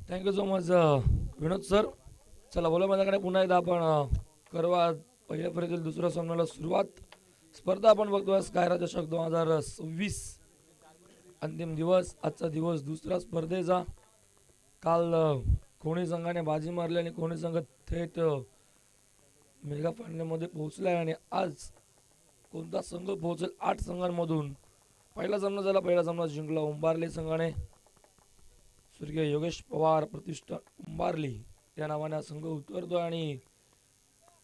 Thank you so much विनोद sir. चला बोला माझ्याकडे पुन्हा एकदा आपण करवा पहिल्या फेरीतील दुसऱ्या सामन्याला सुरुवात. स्पर्धा आपण बघतोय स्कायरा चषक 2026 अंतिम दिवस. आजचा दिवस दुसऱ्या स्पर्धेचा. काल कोणी संघाने बाजी मारली आणि कोणी संघ थेट मेगा फायनलमध्ये पोहोचलाय आणि आज कोणता संघ पोहोचेल 8 संघांमधून. पहिला सामना झाला. पहिला सामना जिंकला उंबारली संघाने. स्वर्गीय योगेश पवार प्रतिष्ठान उंबारली या नावाने हा संघ उतरतो आणि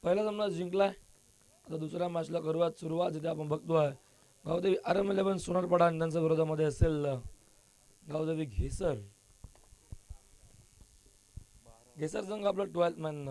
पहिला सामना जिंकलाय. आता दुसऱ्या मॅचला करूयात सुरुवात. जिथे आपण बघतोय गावदेवी RM11 सोनारपाडा आणि त्यांच्या विरोधामध्ये असेल गावदेवी घेसर. घेसर संघ आपला 12th मॅन.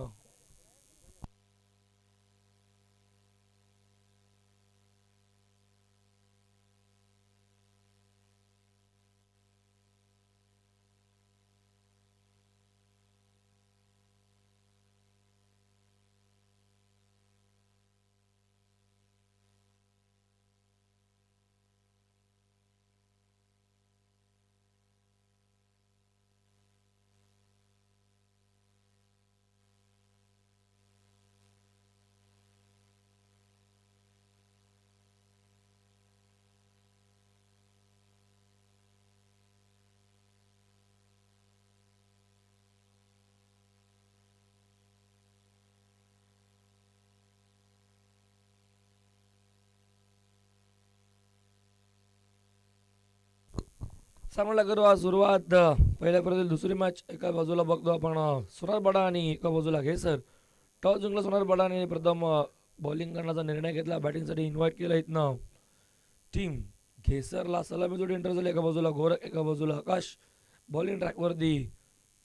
सामन्याला करू आज सुरुवात. पहिल्या फेरीतील दुसरी मॅच. एका बाजूला बघतो आपण सोनारपाडा आणि एका बाजूला घेसर. टॉस जिंकला सोनारपाडाने. प्रथम बॉलिंग करण्याचा निर्णय घेतला. बॅटिंगसाठी इन्व्हाइट केलं इथनं टीम घेसरला. सलामी जोडी एंटर झाली. एका बाजूला गोरख, एका बाजूला आकाश. बॉलिंग ट्रॅकवरती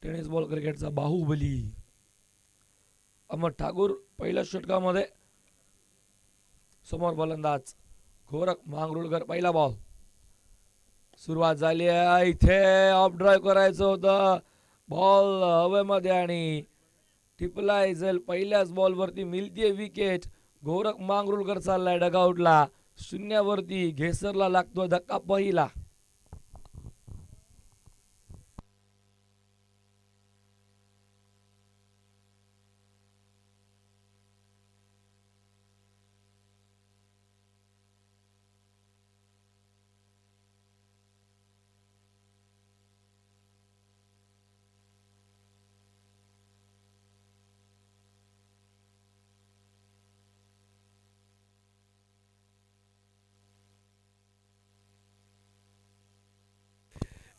टेनिस बॉल क्रिकेटचा बाहुबली अहमद ठाकूर पहिल्या षटकामध्ये. समोर फलंदाज गोरख मांगरुळकर. पहिला बॉल. सुरुवात झाली आहे. इथे ऑफ ड्राईव्ह करायचं होतं. बॉल हवेमध्ये आणि टिपलाय जाईल. पहिल्याच बॉलवरती मिळतीये विकेट. गोरख मांगरुळकर चाललाय डगआउटला. शून्यावरती घेसरला लागतोय धक्का पहिला.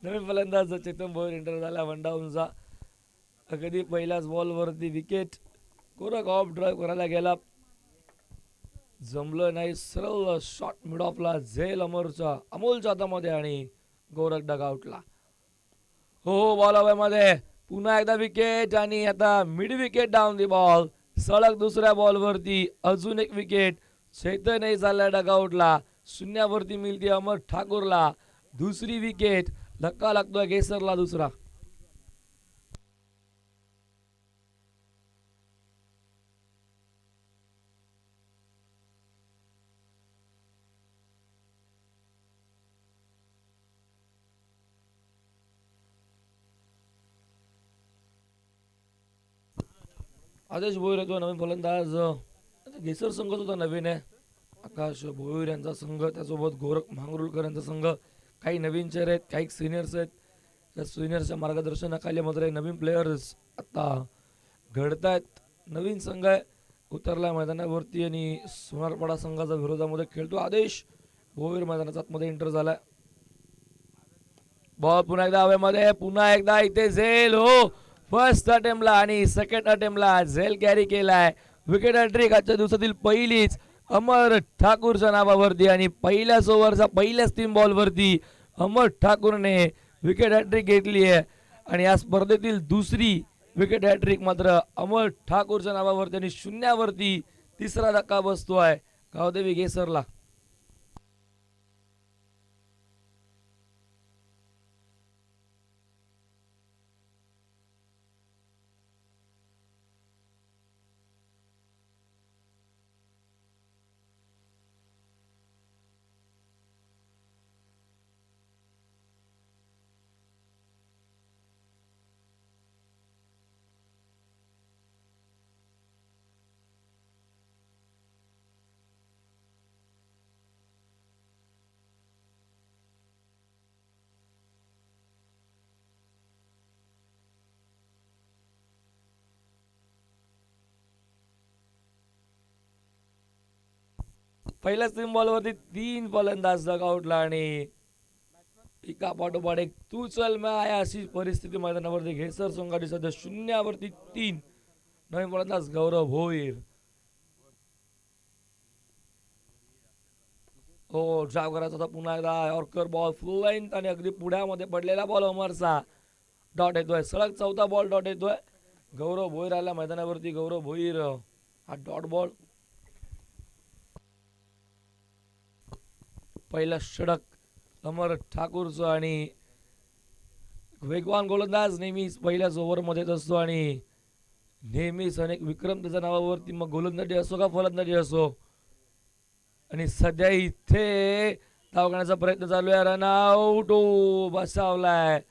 नवीन फलंदाज चेतन भोईर एंटर झाला. वन डाऊनचा. अगदी पहिल्याच बॉलवरती विकेट. गोरख ऑफ ड्राईव्ह करायला गेला. जमलं नाही. सरळ शॉट मिड ऑफला झेल अमोलच्या हातामध्ये आणि गोरख डगआउटला. हो बॉल हवेमध्ये. पुन्हा एकदा विकेट आणि आता mid wicket down the ball. सलग दुसऱ्या बॉलवरती अजून एक विकेट. चैतन्य चाललाय डगआउटला. शून्यावरती मिळते अमर ठाकूरला दुसरी विकेट. धक्का लागतोय केसरला दुसरा. आदेश भोईर येतो नवीन फलंदाज. घेसर संघ सुद्धा नवीन आहे. आकाश भोईर यांचा संघ, त्यासोबत गोरख मांगरुळकर यांचा संघ. काही नवीन चेहरे आहेत, काही सिनियर्स आहेत. त्या सिनियर्सच्या मार्गदर्शनाखाली मात्र नवीन प्लेयर्स आता घडतायत. नवीन संघ आहे उतरला मैदानावरती आणि सोनारपाडा संघाचा विरोधामध्ये खेळतो. आदेश भोईर मैदानाचा आतमध्ये एंटर झालाय. बॉल पुन्हा एकदा हवेमध्ये. पुन्हा एकदा इथे झेल. हो फर्स्ट अटेम्प्टला आणि सेकंड अटेम्प्टला झेल कॅरी केलाय. विकेट हॅट्रिक आजच्या दिवसातील पहिलीच अमर ठाकूरच्या नावावरती आणि पहिल्याच ओव्हरचा पहिल्याच 3 बॉलवरती अमर ठाकूरने विकेट हॅट्रिक घेतली आहे आणि या स्पर्धेतील दुसरी विकेट हॅट्रिक मात्र अमर ठाकूरच्या नावावरती आणि शून्यावरती तिसरा धक्का बसतोय गावदेवी गेसरला. पहिल्याच 3 बॉलवरती 3 फलंदाज डगआउटला आणि एका पाठोपाठ एक तू चल मैं आया अशी परिस्थिती मैदानावरती घेसर सोंगाडी सध्या 0वरती 3. नवीन फलंदाज गौरव भोईर. हो ड्राइव्ह करायचा होता पुन्हा एकदा यॉर्कर बॉल फुल लेंथ आणि अगदी पुढ्यामध्ये पडलेला बॉल अमरचा डॉट येतोय. सलग 4था बॉल डॉट येतोय. गौरव भोईर आला मैदानावरती. गौरव भोईर हा डॉट बॉल. पहिला षटक अमर ठाकूरचं आणि वेगवान गोलंदाज नेहमीच पहिल्याच ओव्हरमध्ये येत असतो आणि नेहमीच अनेक विक्रम त्याच्या नावावरती मग गोलंदाजी असो का फलंदाजी असो. आणि सध्या इथे धाव घेण्याचा प्रयत्न चालू आहे. रनआउट बसावलाय.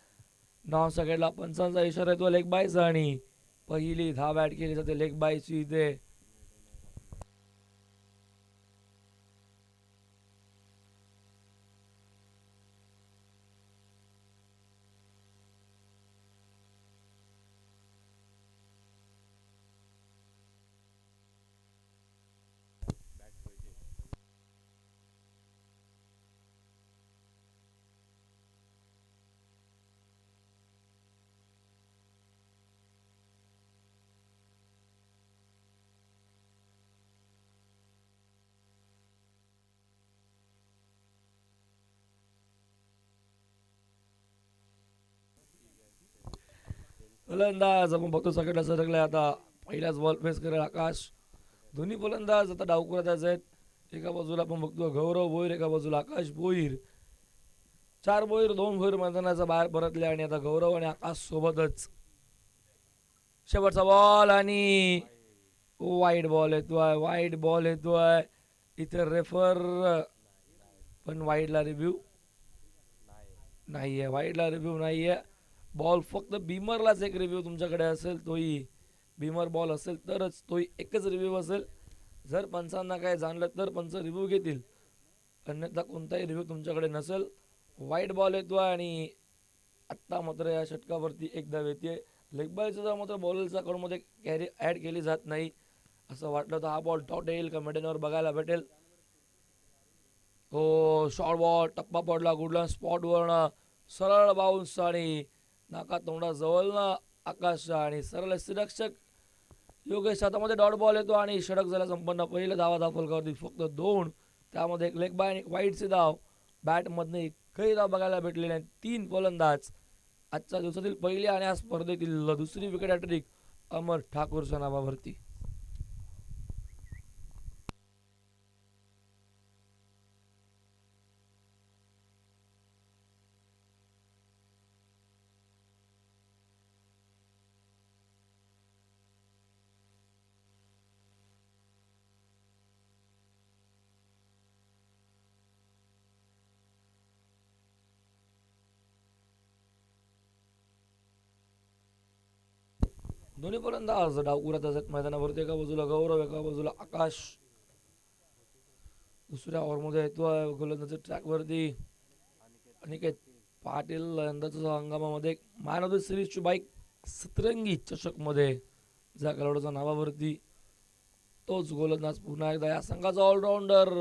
नॉन सेकंडला पंचांचा इशारा येतो लेग बायचा आणि पहिली धाव बॅट केली जाते लेग बायची इथे. फलंदाज आपण बघतो सगळ्याला सरकलाय आता. पहिल्याच बॉल फेस करेल आकाश. दोन्ही फलंदाज आता डावकुरात आहेत. एका बाजूला आपण बघतो गौरव भोईर, एका बाजूला आकाश भोईर. 4 भोईर 2 भोईर मैदानाचा बाहेर परतले आणि आता गौरव आणि आकाश सोबतच. शेवटचा बॉल आणि वाईड बॉल येतोय. वाईड बॉल येतोय इथे. रेफर पण वाईडला रिव्ह्यू नाहीये. वाईडला रिव्ह्यू नाहीये. बॉल फक्त बीमरलाच एक रिव्ह्यू तुमच्याकडे असेल. तोही बीमर बॉल असेल तरच तोही एकच रिव्ह्यू असेल. जर पंचांना काय जाणलं तर पंच रिव्ह्यू घेतील, अन्यथा कोणताही रिव्ह्यू तुमच्याकडे नसेल. वाईट बॉल येतो आणि आत्ता मात्र या षटकावरती एक धाव येते. लेग बायचा मात्र बॉलरच्या कडमध्ये कॅरी ॲड केली जात नाही. असं वाटलं तर हा बॉल डॉट येईल का मिडनवर बघायला भेटेल. हो शॉर्ट बॉल टप्पा पडला गुडला स्पॉटवरनं. सरळ बाउन्स आणि नाका तोंडा जवळनं आकाश आणि सरळ सिरक्षक योगेश हातामध्ये डॉट बॉल येतो आणि षटक झाला संपन्न. पहिलं धावा फलकावरती फक्त 2, त्यामध्ये एक लेग बाय आणि एक वाईडची धाव. बॅटमधनं एकही धाव बघायला भेटलेली नाही. 3 फलंदाज. आजच्या दिवसातील पहिली आणि या स्पर्धेतील दुसरी विकेट हॅट्रिक अमर ठाकूरच्या नावावरती. दोन्ही फलंदाज डावकुरात आहेत मैदानावरती. एका बाजूला गौरव, एका बाजूला आकाश. दुसऱ्या ओव्हरमध्ये येतोय गोलंदाजी ट्रॅकवरती अनिकेत पाटील. यंदाच्या हंगामामध्ये मॅन ऑफ द सिरीजची बाईक सतरंगी चषकमध्ये ज्या खेळाडूच्या नावावरती तोच गोलंदाज पुन्हा एकदा या संघाचा ऑलराऊंडर.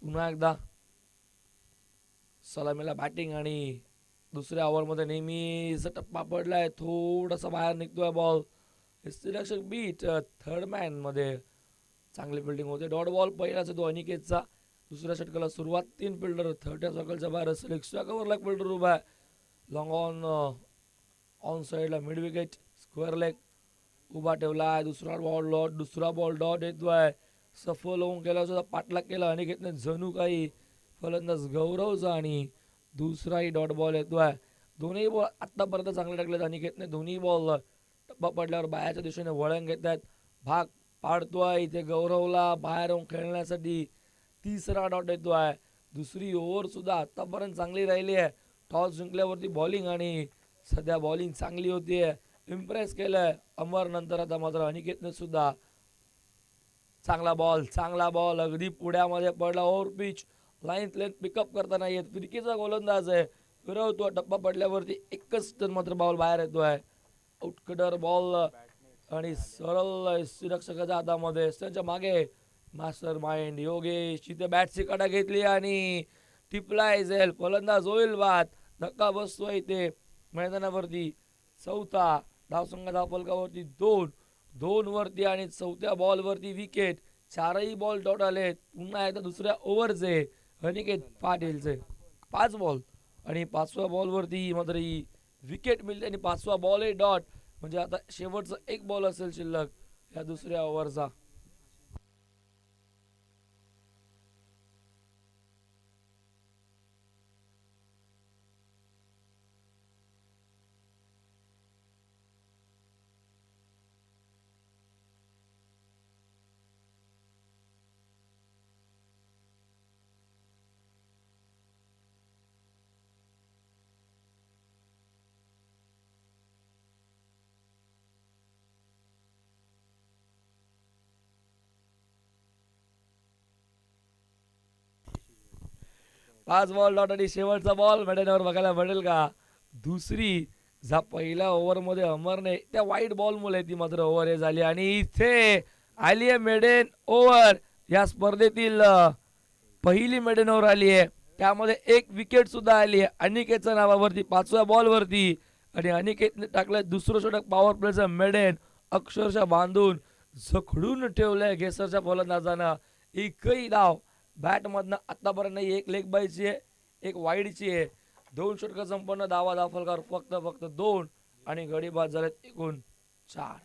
पुन्हा एकदा सलामीला बॅटिंग आणि दुसऱ्या ओव्हरमध्ये नेहमीच टप्पा पडलाय. थोडासा बाहेर निघतोय ball. Selection beat third man मध्ये चांगली फिल्डिंग होते. डॉट बॉल पहिलाच येतो अनिकेतचा. दुसऱ्या षटकाला सुरुवात 3 फिल्डर थर्ड्या सर्कलच्या बाहेर असेल. एक्स्ट्रा कव्हरला एक फिल्डर उभा आहे. लॉंग ऑन साईडला मिड विकेट स्क्वेअर लेग उभा ठेवला आहे. दुसरा बॉल डॉट येतोय. सफल होऊन केला सुद्धा पाठलाग केला अनिकेतने जणू काही फलंदाज गौरवचा आणि दुसराही डॉट बॉल येतोय. दोन्ही बॉल आत्तापर्यंत चांगले टाकलेत अनिकेतने. दोन्ही बॉल टप्पा पडल्यावर बाहेरच्या दिशेने वळण घेत आहेत. भाग पाडतोय इथे गौरवला बाहेर येऊन खेळण्यासाठी. तिसरा डॉट येतोय. दुसरी ओव्हर सुद्धा आतापर्यंत चांगली राहिली आहे. टॉस जिंकल्यावरती बॉलिंग आणि सध्या बॉलिंग चांगली होतीये. इम्प्रेस केलंय अमर. नंतर आता मात्र अनिकेतने सुद्धा चांगला बॉल अगदी पुढ्यामध्ये पडला. ओव्हर पिच लेंथ पिकअप करताना येत. फिरकीचा गोलंदाज आहे. फिरवतो टप्पा पडल्यावरती एकच तर मात्र बॉल बाहेर येतोय. आउटकटर बॉल आणि सरळ रक्षकाच्या हातामध्ये. त्यांच्या मागे मास्टर माइंड योगेश तिथे बॅटची कडा घेतली आणि टिपलाय जाईल, फलंदाज होईल बाद. धक्का बसतोय इथे मैदानावरती. चौथा धावसंघ धावफलकावरती 2 वरती आणि चौथ्या बॉलवरती विकेट. चारही बॉल डॉट आलेत. पुन्हा एकदा दुसऱ्या ओव्हरचे अनिकेत पाटीलचे 5 बॉल आणि 5व्या बॉलवरती मात्र ही विकेट मिळते आणि 5वा बॉल डॉट. म्हणजे आता शेवटचा एक बॉल असेल शिल्लक या दुसऱ्या ओव्हरचा. पाच बॉल डॉट आणि शेवटचा बॉल मैदानावर बघायला मिळेल का? दुसरी जा पहिल्या ओव्हरमध्ये अमरने त्या वाईट बॉल मुळे ती मात्र ओव्हर हे झाली आणि इथे आली आहे मेडन ओव्हर. या स्पर्धेतील पहिली मेडन ओव्हर आली आहे. त्यामध्ये एक विकेट सुद्धा आली आहे अनिकेतच्या नावावरती 5व्या बॉलवरती आणि अनिकेतने टाकलं दुसरं षटक पॉवर प्लेचं मेडन. अक्षरशः बांधून झखडून ठेवलंय घेसरच्या फलंदाजानं. एकही धाव बॅटमधनं आतापर्यंत एक लेग बायची आहे, एक वाईडची आहे. 2 षटकं संपन्न, धावफलकावर फक्त 2 आणि गडी बाद झालेत एकूण 4.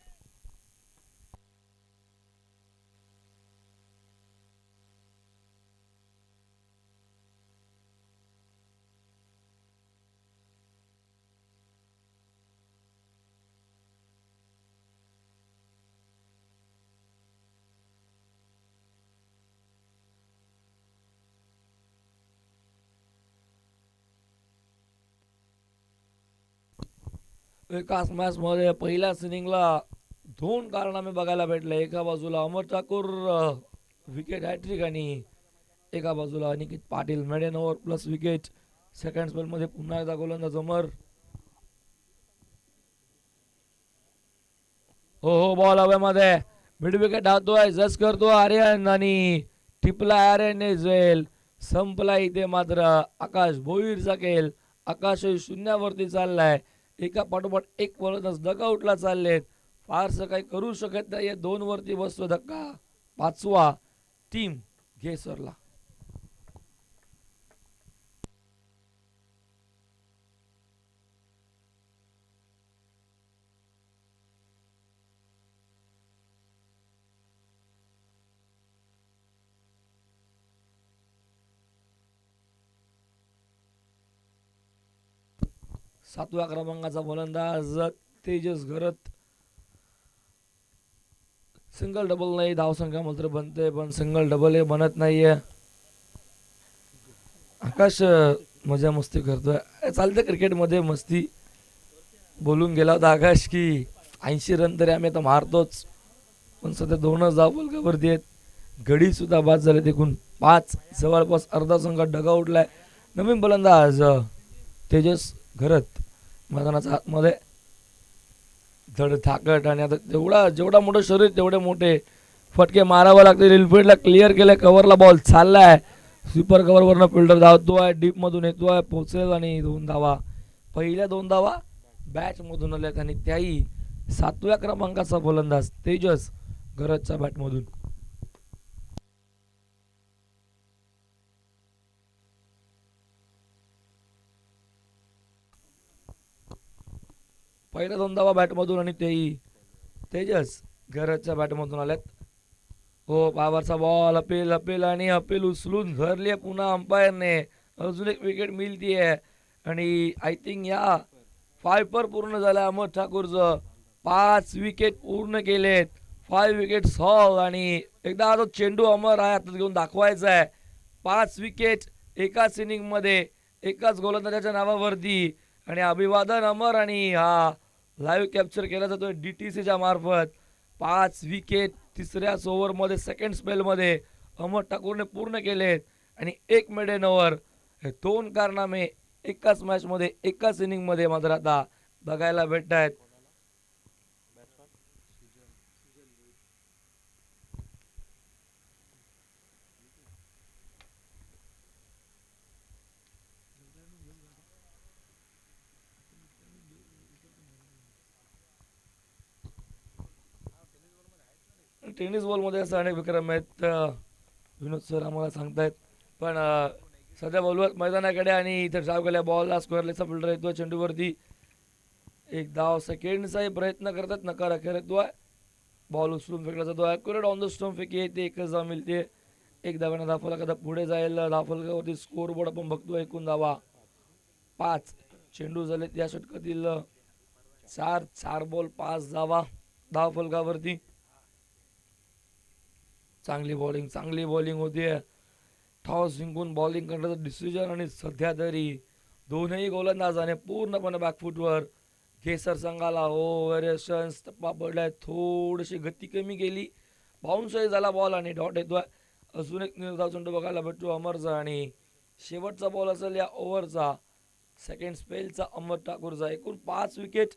एकाच मॅच मध्ये पहिल्याच इनिंगला 2 कारनामे बघायला भेटले. एका बाजूला अमर ठाकूर विकेट हॅट्रिक आणि एका बाजूला Aniket Patil maiden over plus wicket. Second spell मध्ये पुन्हा एकदा गोलंदाज अमर. हो बॉल हवेमध्ये मिड विकेट धावतोय, जस करतो आर्यन आणि टिपला आर्यन झेल. संपला इथे मात्र आकाश भोईरचा खेळ. आकाश शून्यावरती चाललाय. एका पाठोपाठ एक फलंदाज डगआउटला चाललेत. फारसं काही करू शकत नाही. 2 वरती बसतो धक्का. 5वा टीम घेसरला. सातव्या क्रमांकाचा फलंदाज तेजस घरत. सिंगल डबल नाही, धावसंख्या मात्र बनते पण सिंगल डबल हे बनत नाहीये. आकाश मजा मस्ती करतोय. चालते क्रिकेटमध्ये मस्ती. बोलून गेला होता आकाश की 80 रन तरी आम्ही आता मारतोच, पण सध्या 2च धावफलकावरती आहेत. गडी सुद्धा बाद झाले एकूण 5. जवळपास अर्धा संघ डगआउटलाय. नवीन फलंदाज तेजस घरत मैदानाच्या आतमध्ये. धड थाकट आणि आता जेवढा मोठं शरीर तेवढे मोठे फटके मारावे लागतील. इनफिल्डला क्लिअर केलंय, कव्हरला बॉल चाललाय. स्वीपर कव्हरवरनं फिल्डर धावतोय, डीप मधून येतोय, पोहोचेल आणि 2 धावा. पहिल्या 2 धावा बॅट मधून आल्यात आणि त्याही 7व्या क्रमांकाचा फलंदाज तेजस घरतच्या बॅट मधून. पहिल्या 2 धावा बॅटमधून आणि तेही तेजस घरच्या बॅटमधून आल्यात. हो पावरचा बॉल अपील आणि अपील उचलून धरली पुन्हा अंपायरने. अजून एक विकेट मिळतीये आणि आय थिंक या 5 पूर्ण झाल्या अमर ठाकूरचं. 5 विकेट पूर्ण केलेत. 5 विकेट सॉल्व आणि एकदा हा चेंडू अमर आहे हातात घेऊन दाखवायचा आहे. 5 विकेट एकाच इनिंग मध्ये एकाच गोलंदाजाच्या नावावरती आणि अभिवादन अमर. आणि हा लाईव्ह कॅप्चर केला जातोय DTCच्या मार्फत. 5 विकेट तिसऱ्याच ओव्हरमध्ये सेकंड स्पेलमध्ये अमर ठाकूरने पूर्ण केलेत आणि एक मेडन ओव्हर. हे 2 कारनामे एकाच मॅचमध्ये एकाच इनिंगमध्ये मात्र आता बघायला भेटत आहेत. टेनिस बॉलमध्ये असे अनेक विक्रम आहेत, विनोद सर आम्हाला सांगतायत. पण सध्या बॉलवर मैदानाकडे आणि इथे ड्राईव्ह केल्या बॉलला स्क्वेअरलेसचा फिल्डर येतो चेंडूवरती. एक धाव सेकंडचाही प्रयत्न करतात, नकार अखेर येतो आहे. बॉल उचलून फेकला जातो, ॲक्युरेट ऑन द स्टंप फेकी येते, एकच धाव मिळते. एक धाव्यानं धावफलक आता पुढे जाईल. धावफलकावरती स्कोर बोर्ड आपण बघतो, एकूण धावा 5. चेंडू झालेत या षटकातील 4 बॉल 5 धावा धावफलकावरती. चांगली बॉलिंग होतीये. टॉस जिंकून बॉलिंग करण्याचं डिसिजन आणि सध्या तरी दोनही गोलंदाजाने पूर्णपणे बॅकफुटवर. केसर संघाला व्हेरिएशन्स टप्पा पडलाय, थोडीशी गती कमी केली, बाउन्सही झाला बॉल आणि डॉट येतोय. अजून एक निर्धाव चेंडू बघायला भेटतो अमरचा आणि शेवटचा बॉल असेल या ओव्हरचा, सेकंड स्पेलचा अमर ठाकूरचा. एकूण 5 विकेट.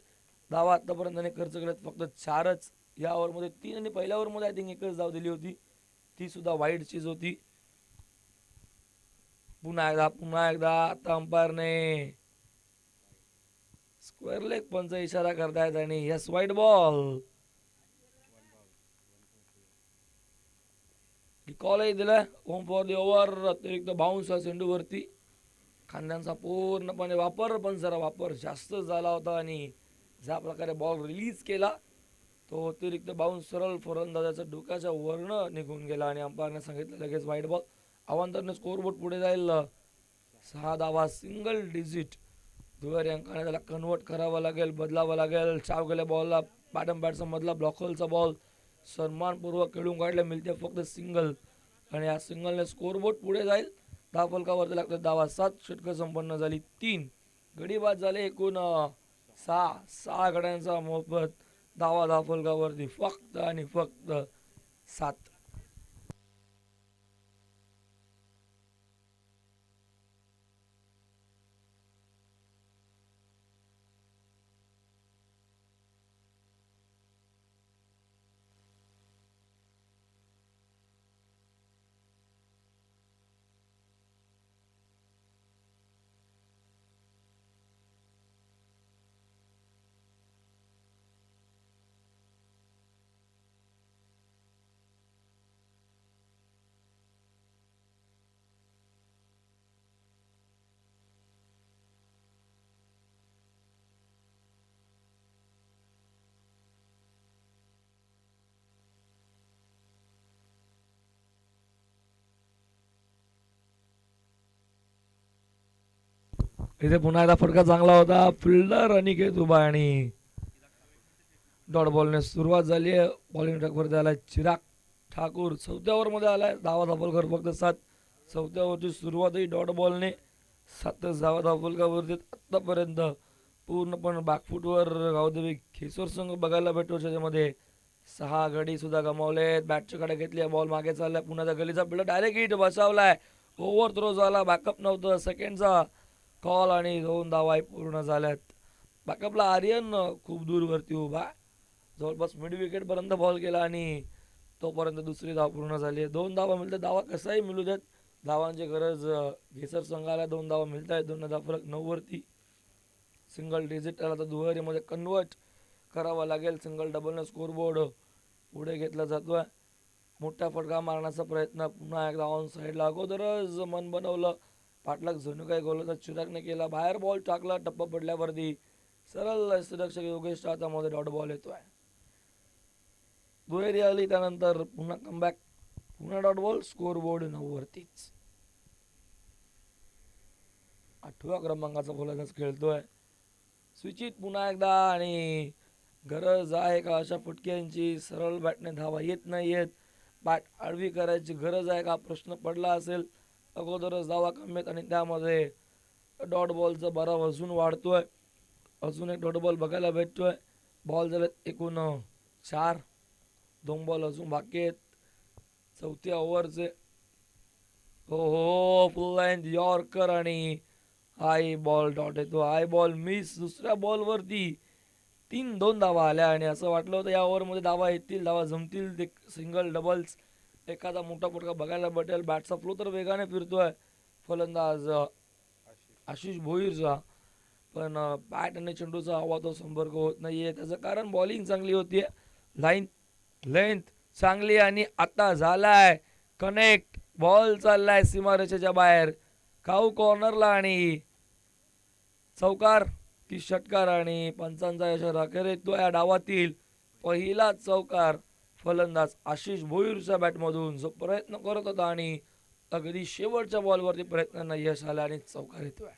धावा आतापर्यंत त्याने खर्च केल्यात फक्त 4च. या ओव्हरमध्ये 3 आणि पहिल्या ओव्हरमध्ये आय थिंक एकच धाव दिली होती, ती सुद्धा वाईड चीज होती. पुन्हा एकदा आता अंपायरने स्क्वेअर लेग पंचा इशारा करतायत आणि यस वाईड बॉल. कॉलही दिलाय होम फॉर दी ओव्हर. अतिरिक्त बाउन्स हा चेंडूवरती. खांद्यांचा पूर्णपणे वापर, पण जरा वापर जास्त झाला होता आणि ज्या प्रकारे बॉल रिलीज केला तो अतिरिक्त बाउन्स सरळ फलंदाजाच्या डोक्याच्या वरनं निघून गेला आणि अंपायरने सांगितलं लगेच वाईड बॉल. अवांतरने स्कोरबोर्ड पुढे जाईल. 6 धावा सिंगल डिजिट दुहेरी अंकाने त्याला कन्वर्ट करावं लागेल, बदलावं लागेल. चाव गेल्या बॉलला बॅटम बॅटचा मधला ब्लॉकहोलचा बॉल सन्मानपूर्वक खेळून काढले, मिळते फक्त सिंगल आणि या सिंगलने स्कोरबोर्ड पुढे जाईल. धावफलकावरती लागतात धावा 7. षटकं संपन्न झाली 3. गडी बाद झाले एकूण 6 गड्यांचा मोफत धावा धावफलकावरती फक्त आणि फक्त 7. इथे पुन्हा एकदा फटका चांगला होता, फिल्डर अनिकेत उभा आणि डॉट बॉलने सुरुवात झाली आहे. बॉलिंग ट्रॅकवरती आलाय चिराग ठाकूर. 4थ्या ओव्हरमध्ये आलाय. धावा धावफलकावर फक्त 7. 4थ्या ओव्हरची सुरुवातही डॉट बॉलने. 7च धावा धावफलकावरती आत्तापर्यंत. पूर्णपणे बॅकफुटवर गावदेवी खेसर संघ बघायला भेटतो, ज्याच्यामध्ये 6 गडी सुद्धा गमावलेत. बॅटच्या कडे घेतली, बॉल मागे चाललाय. पुन्हा गलीचा बिल्डर डायरेक्ट हिट बचावलाय. ओव्हर थ्रो झाला, बॅकअप नव्हतं. सेकंडचा कॉल आणि 2 धावा पूर्ण झाल्यात. बॅकअपला आर्यन खूप दूरवरती उभा, जवळपास मिड विकेट पर्यंत बॉल केला आणि तोपर्यंत दुसरी धाव पूर्ण झाली. 2 धावा मिळतात. धावा कसाही मिळू देत, धावांची गरज घेसर संघाला. 2 धावा मिळत आहेत. 2 धावा फरक 9 वरती. सिंगल डिजिट आता दुहेरीमध्ये कन्वर्ट करावा लागेल. सिंगल डबलने स्कोरबोर्ड पुढे घेतला जातोय. मोठा फटका मारण्याचा प्रयत्न पुन्हा एकदा ऑन साईडला. अगोदरच मन बनवलं, पाठलाग जणू काही गोलंदाज चिरागने केला. बाहेर बॉल टाकला, टप्पा पडल्यावरती सरळ सुरक्षक योगेश टाचामध्ये डॉट बॉल येतोय. दुहेरी आली, त्यानंतर पुन्हा कमबॅक, पुन्हा डॉट बॉल. स्कोरबोर्ड 9 वरतीच. 8व्या क्रमांकाचा गोलंदाज खेळतोय. स्विचित पुन्हा एकदा आणि गरज आहे का अशा फटक्यांची. सरळ बॅटने धावा येत नाहीयेत. बॅट आडवी करायची गरज आहे का प्रश्न पडला असेल. अगोदरच धावा कमी आहेत आणि त्यामध्ये डॉट बॉलचा भराव अजून वाढतोय. अजून एक डॉट बॉल बघायला भेटतोय. बॉल झालेत एकूण 4. 2 बॉल अजून बाकी आहेत 4थ्या ओव्हरचे. हो फुल लाईन यॉर्कर आणि हाय बॉल डॉट येतो. हाय बॉल मिस. दुसऱ्या बॉलवरती 3-2 धावा आल्या आणि असं वाटलं होतं या ओव्हरमध्ये धावा येतील, धावा जमतील. ते सिंगल डबल्स एखादा मोठा फटका बघायला भेटेल. बॅटचा फ्लो तर वेगाने फिरतोय फलंदाज आशिष भोईरचा, पण बॅट आणि चेंडूचा हवा तो संपर्क होत नाहीये. त्याचं कारण बॉलिंग चांगली होतीये. लाईन लेंथ चांगली आणि आता झालाय कनेक्ट. बॉल चाललाय सीमारेषेच्या बाहेर. काऊ कॉर्नरला आणि चौकार की षटकार आणि पंचांचा यश अखेर येतो या डावातील पहिला चौकार. फलंदाज आशिष भोईरच्या बॅटमधून जो प्रयत्न करत होता आणि अगदी शेवटच्या बॉलवरती प्रयत्नांना यश आलं आणि चौकार येतोय.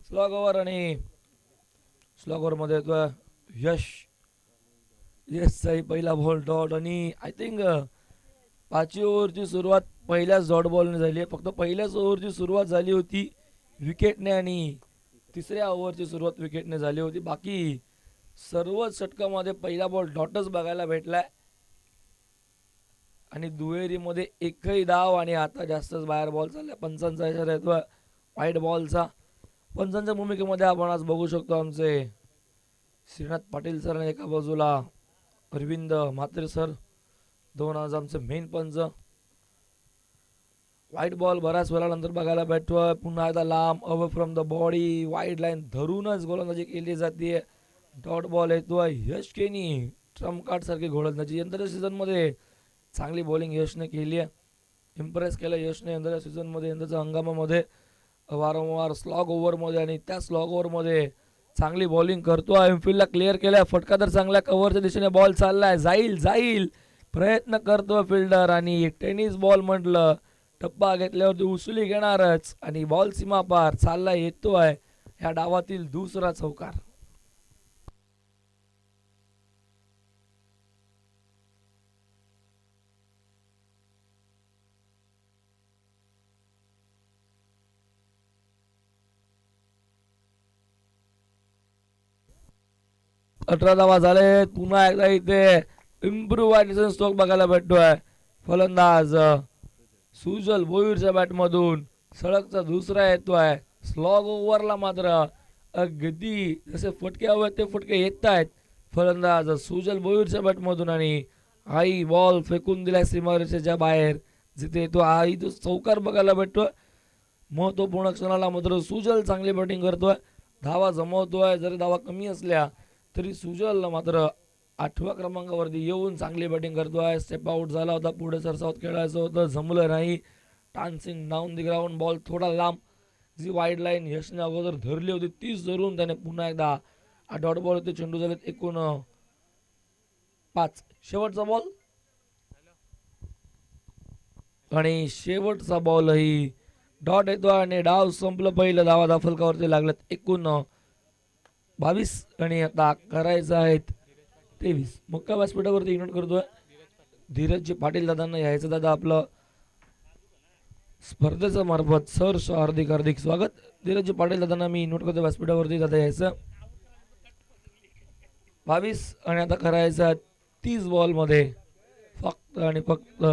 स्लॉग ओव्हर आणि स्लॉग ओव्हर मध्ये येतोय यश. यशचाही पहिला बॉल डॉट आणि आय थिंक 5वी ओव्हरची सुरुवात पहिल्याच डॉट बॉलने झाली आहे. फक्त पहिल्याच ओव्हरची सुरुवात झाली होती विकेटने आणि तिसऱ्या ओव्हरची सुरुवात विकेटने झाली होती. बाकी सर्वच षटकामध्ये पहिला बॉल डॉटच बघायला भेटलाय आणि दुहेरीमध्ये एकही धाव आणि आता जास्तच बाहेर बॉल चाललाय. पंचांचा इशारा येतोय वाईट बॉलचा. पंचांच्या भूमिकेमध्ये आपण आज बघू शकतो आमचे श्रीनाथ पाटील सर आणि एका बाजूला अरविंद म्हात्रे सर, दोन आज आमचे मेन पंच. वाईट बॉल बऱ्याच वेळानंतर बघायला भेटतोय. पुन्हा एकदा लांब away from the body wide line धरूनच गोलंदाजी केली जाते. डॉट बॉल येतोय यश केनी. ट्रम्प कार्ड सारखी गोलंदाजी यंदाच्या सीझनमध्ये चांगली बॉलिंग यशने केली आहे. इम्प्रेस केलं यशने यंदाच्या सीझनमध्ये. यंदाच्या हंगामामध्ये वारंवार स्लॉग ओव्हरमध्ये आणि त्या स्लॉग ओव्हरमध्ये चांगली बॉलिंग करतोय. इनफिल्डला क्लिअर केलाय. फटका तर चांगल्या कव्हरच्या दिशेने बॉल चाललाय. जाईल जाईल प्रयत्न करतोय फिल्डर आणि टेनिस बॉल म्हटलं टप्पा घेतल्यावरती उसळी घेणारच आणि बॉल सीमा पार चालला येतोय ह्या डावातील दुसरा चौकार. अठरा धावा झाले. पुन्हा एकदा इथे इम्प्रूव्ह स्ट्रोक बघायला भेटतोय. फलंदाज सुजल भोईरच्या बॅटमधून सळगचा दुसरा येतोय. स्लॉग ओव्हरला मात्र अगदी जसे फटके हवे ते फटके येत आहेत फलंदाज सुजल भोईरच्या बॅटमधून आणि आई बॉल फेकून दिलाय सीमारेषेच्या बाहेर. जिथे तो आई तो चौकार बघायला भेटतोय. महत्वपूर्ण क्षणाला मात्र सुजल चांगली बॅटिंग करतोय. धावा जमवतोय. जरी धावा कमी असल्या तरी सुजल मात्र 8व्या क्रमांकावरती येऊन चांगली बॅटिंग करतोय. स्टेप आउट झाला होता. पुढे सरसावत खेळायचं होतं जमलं नाही. Dancing down the ground ball थोडा लांब. जी वाईड लाईन यशने अगोदर धरली होती तीच धरून त्याने पुन्हा एकदा डॉट बॉल होते. चेंडू झालेत एकूण 5. शेवटचा बॉल आणि शेवटचा बॉलही डॉट येतो आणि डाव संपलं. पहिलं धावा फलकावरती लागल्यात एकूण 22 आणि आता करायचं आहेत 23. मुक्का व्यासपीठावरती इग्नोर करतोय धीरजजी पाटील दादांना यायचं. दादा आपलं स्पर्धेच्या मार्फत सर हार्दिक हार्दिक स्वागत. धीरजजी पाटील दादांना मी नोट करतो व्यासपीठावरती. दादा यायचं 22 आणि आता करायचं 30 बॉलमध्ये फक्त आणि फक्त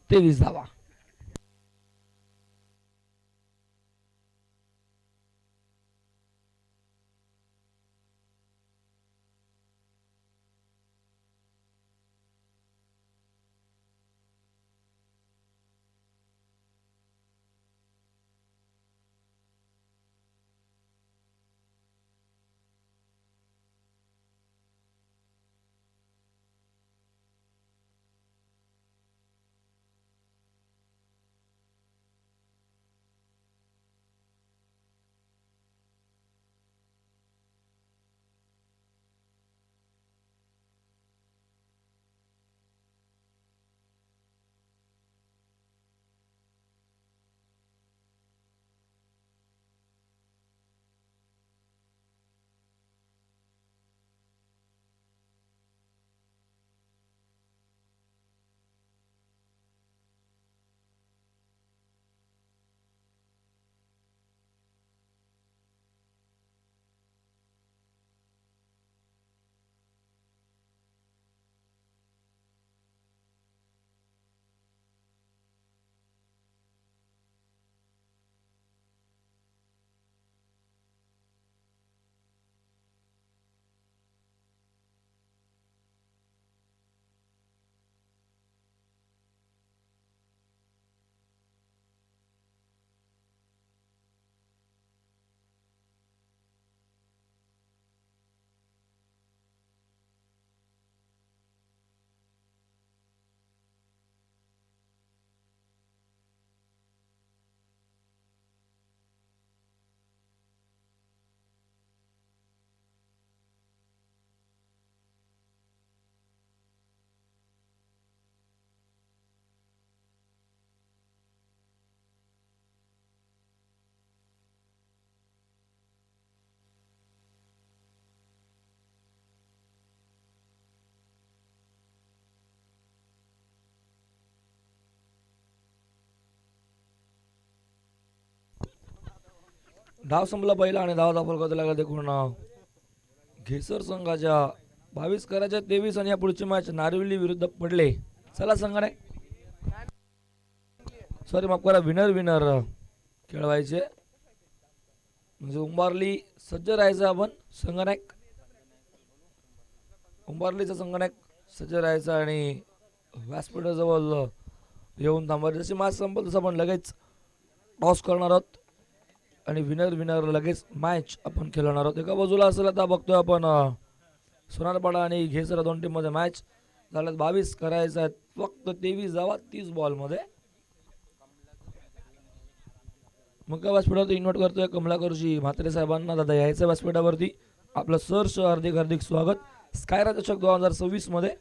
23 धावा. डाव संपला पहिला आणि धावा दाखल करायला लागला देखून घेसर संघाच्या 22 करायच्या 23 आणि या पुढची मॅच नारिवली विरुद्ध पडले. चला संघाने सॉरी माफ करा विनर खेळवायचे म्हणजे उंबारली सज्ज राहायचं आपण संघनायक उंबारलीचा संघनायक सज्ज राहायचा आणि व्यासपीठाजवळ येऊन थांबायचं. जशी मॅच संपल तसं आपण लगेच टॉस करणार आहोत आणि विनर लगेच मॅच आपण खेळणार आहोत. एका बाजूला असेल आता बघतोय आपण सोनारपाडा आणि घेसर दोन टीम मध्ये मॅच झाल्यात. 22 करायचं आहेत फक्त 23 जावा 30 बॉल मध्ये. मग काय व्यासपीठावरती इन्व्हाइट करतोय कमलाकरजी म्हात्रे साहेबांना. दादा यायचं व्यासपीठावरती आपलं सहर्ष हार्दिक स्वागत स्कायरा चषक 2026 मध्ये.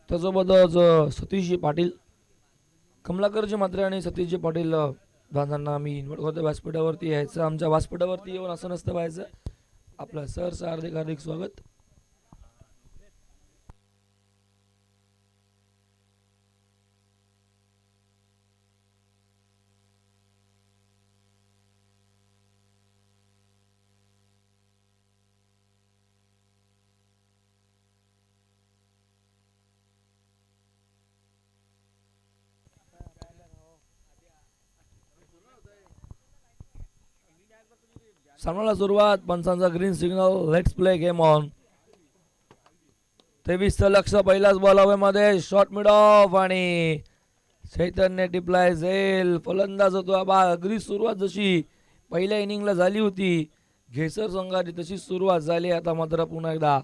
त्यासोबतच सतीशजी पाटील कमलाकरजी म्हात्रे आणि सतीशजी पाटील दादांना मी इन्व्हाइट करतो व्यासपीठावरती यायचं. आमच्या व्यासपीठावरती येऊन असं नसतं व्हायचं. आपलं सहर्ष हार्दिक स्वागत. सामन्याला सुरुवात पंचांचा green signal. Let's play game on. 23चं लक्ष पहिलाच बॉल हवेमध्ये शॉट मिड ऑफ आणि चैतन्य टिपलाय झेल. फलंदाज होतो अगदी सुरुवात जशी पहिल्या इनिंगला झाली होती घेसर संघाची तशी सुरुवात झाली. आता मात्र पुन्हा एकदा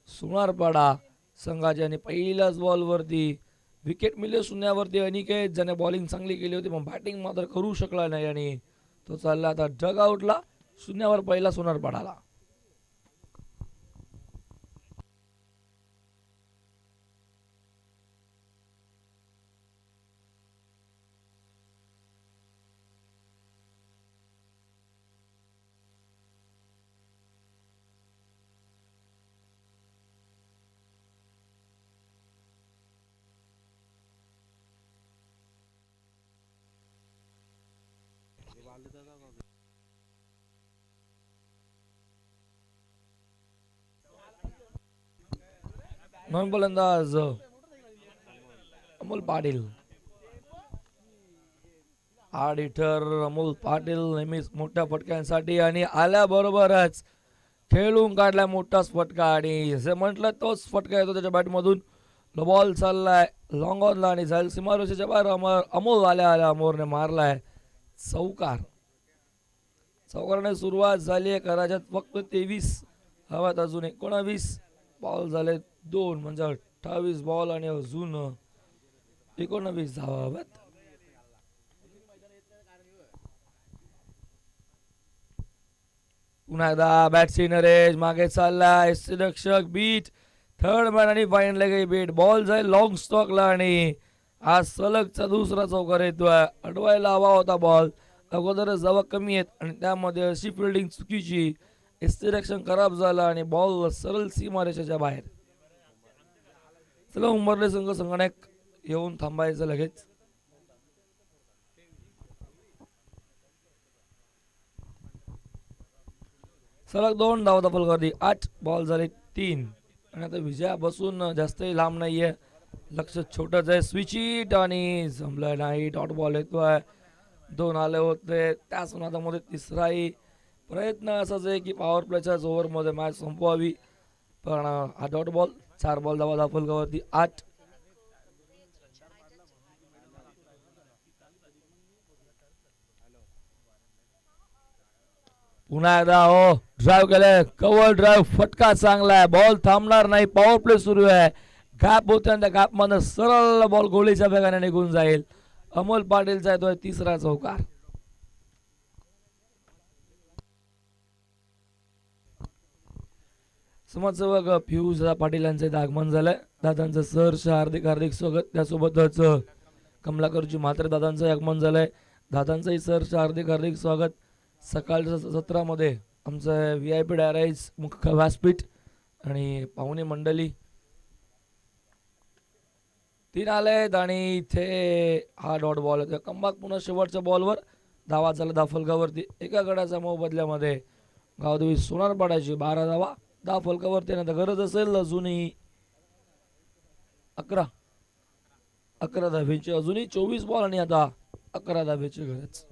सोनारपाडा संघाची आणि पहिल्याच बॉलवरती विकेट मिळले शून्यावरती अनिकेत ज्याने बॉलिंग चांगली केली होती पण बॅटिंग मात्र करू शकला नाही आणि तो चालला आता डग आउटला. शून्यावर पहिला सोनारपाडाला. नवीन फलंदाज अमोल पाटील. ऑडिटर अमोल पाटील नेहमीच मोठ्या फटक्यांसाठी आणि आल्याबरोबरच खेळून काढला मोठाच फटका आणि जे म्हटलं तोच फटका येतो त्याच्या बॅटमधून. बॉल चाललाय लॉंग ऑनला आणि जाईल सीमारेषेच्या बाहेर. अमोल आल्या अमोलने मारलाय चौकार. चौकाराने सुरुवात झाली आहे कराच्यात फक्त 23 हव्यात अजून 19 बॉल झाले 2 म्हणजे 28 बॉल आणि अजून 19 धावा हव्यात. पुन्हा एकदा बॅट्समॅन नरेश मागे चाललाय. रक्षक बीट थर्ड मॅन आणि फाईन लेग बीट. बॉल जाईल लॉंग स्टॉकला आणि आज सलगचा दुसरा चौकार येतोय. अडवायला हवा होता बॉल अगोदरच जावा कमी आहेत आणि त्यामध्ये अशी फिल्डिंग चुकीची एक्स्ट्रॅक्शन खराब झाला आणि बॉल सरळ सीमारेषेच्या बाहेर. चला उंबरले संघनायक येऊन थांबायचं लगेच. सलग 2 धावा दाखल करते. 8 बॉल झाले 3 आणि आता विजया बसून जास्तही लांब नाहीये. लक्ष छोटंच आहे. स्विच इट आणि जमलं नाही. डॉट बॉल येतोय. 2 आले होते त्याच नादामध्ये तिसराही प्रयत्न असाच आहे की पॉवर प्लेच्याच ओव्हरमध्ये मॅच संपवावी पण हा डॉट बॉल. 4 बॉल धावा दाखल करते 8. पुन्हा एकदा हो ड्राईव्ह केलाय कव्हर ड्राईव्ह फटका चांगला आहे. बॉल थांबणार नाही. पॉवर प्ले सुरू आहे. गॅप होते आणि त्या गॅप मध्ये सरळ बॉल गोळीच्या वेगाने निघून जाईल. अमोल पाटीलचा येतोय तिसरा चौकार. समाजसेवक पियुष पाटील यांचे आगमन झालंय. दादांचं सहर्ष हार्दिक स्वागत. त्यासोबतच कमलाकरजी म्हात्रे दादांचं आगमन झालंय. दादांचंही सहर्ष हार्दिक स्वागत. सकाळच्या सत्रामध्ये आमचं VIP डायराईज मुख्य व्यासपीठ आणि पाहुणे मंडळी 3 आलेत आणि इथे हा डॉट बॉल होता. कमबॅक पुन्हा शेवटच्या बॉलवर धावा झाला धाफलकावरती. एका गडाच्या मोबदल्यामध्ये गावदेवी सोनार पाडायची 12 धावा धाफलकावरती. आता गरज असेल अजूनही 11 धावेची, अजूनही 24 बॉल आणि आता 11 धावेची गरज.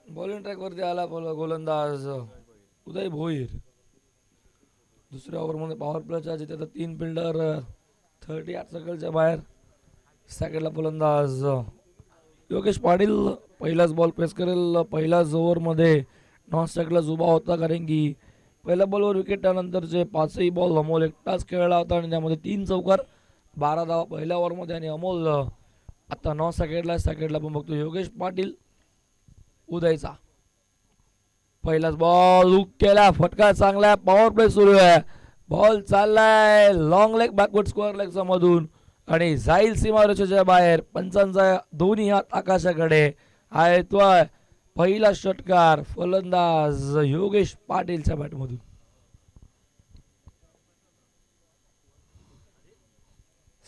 बॉलिंग ट्रॅकवरती आला गोलंदाज उदय भोईर. दुसऱ्या ओव्हरमध्ये पॉवर प्लेच्या जिथे तर 3 फिल्डर 38 सर्कलच्या बाहेर. सेकंडला फलंदाज योगेश पाटील पहिलाच बॉल पेस करेल. पहिल्याच ओव्हरमध्ये नॉन स्ट्राईकलाच उभा होता, कारण की पहिल्या बॉलवर विकेट त्यानंतरचे 5ही बॉल अमोल एकटाच खेळला होता आणि त्यामध्ये 3 चौकार 12 धावा पहिल्या ओव्हरमध्ये. आणि अमोल आता 9 सेकंडला पण बघतो योगेश पाटील उदयचा पहिलाच बॉल हुक केला, फटका चांगला, पॉवर प्ले सुरू आहे. बॉल चाललाय लॉंग लेग बॅकवर्ड स्क्वेअर लेगचा मधून आणि जाईल सीमारेषेच्या बाहेर. पंचांचा दोन्ही हात आकाशाकडे आहे. तो पहिला षटकार फलंदाज योगेश पाटीलच्या बॅटमधून.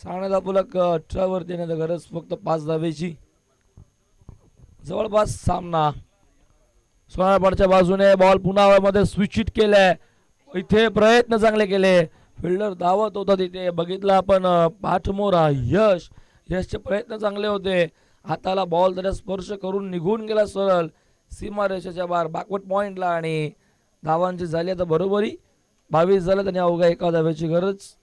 सांगण्याचा पुलक 18 वरती येण्याची गरज फक्त 5 धावेची. जवळपास सामना सोनारपाडच्या बाजूने. बॉल पुन्हा मध्ये स्विच हिट केलाय. इथे प्रयत्न चांगले केले, फिल्डर धावत होता तिथे बघितलं आपण. पाठमोरा यशचे प्रयत्न चांगले होते. हाताला बॉल त्याला स्पर्श करून निघून गेला सरळ सीमारेषेच्या बाहेर बॅकवर्ड पॉइंटला. आणि धावांची झाली आता बरोबरी 22 झाल्यात आणि अवघ्या 1 धावेची गरज.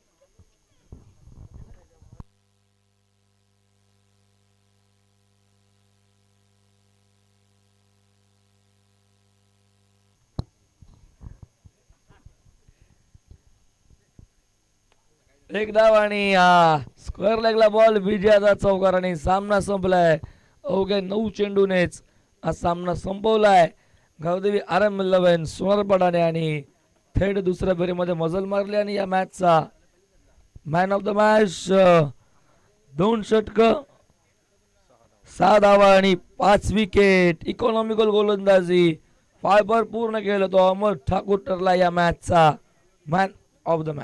एक धाव आणि स्क्वेअर लेगला बॉल विजयाचा चौकार आणि सामना संपलाय. अवघ्या 9 चेंडूनेच हा सामना संपवलाय. गावदेवी RM11 सोनारपाडाने आणि थेट दुसऱ्या फेरीमध्ये मजल मारली आणि या मॅचचा मॅन ऑफ द मॅच 2 षटक 6 धावा आणि 5 विकेट इकॉनॉमिकल गोलंदाजी फायबर पूर्ण केलं तो अमर ठाकूर ठरला या मॅचचा मॅन ऑफ द मॅच.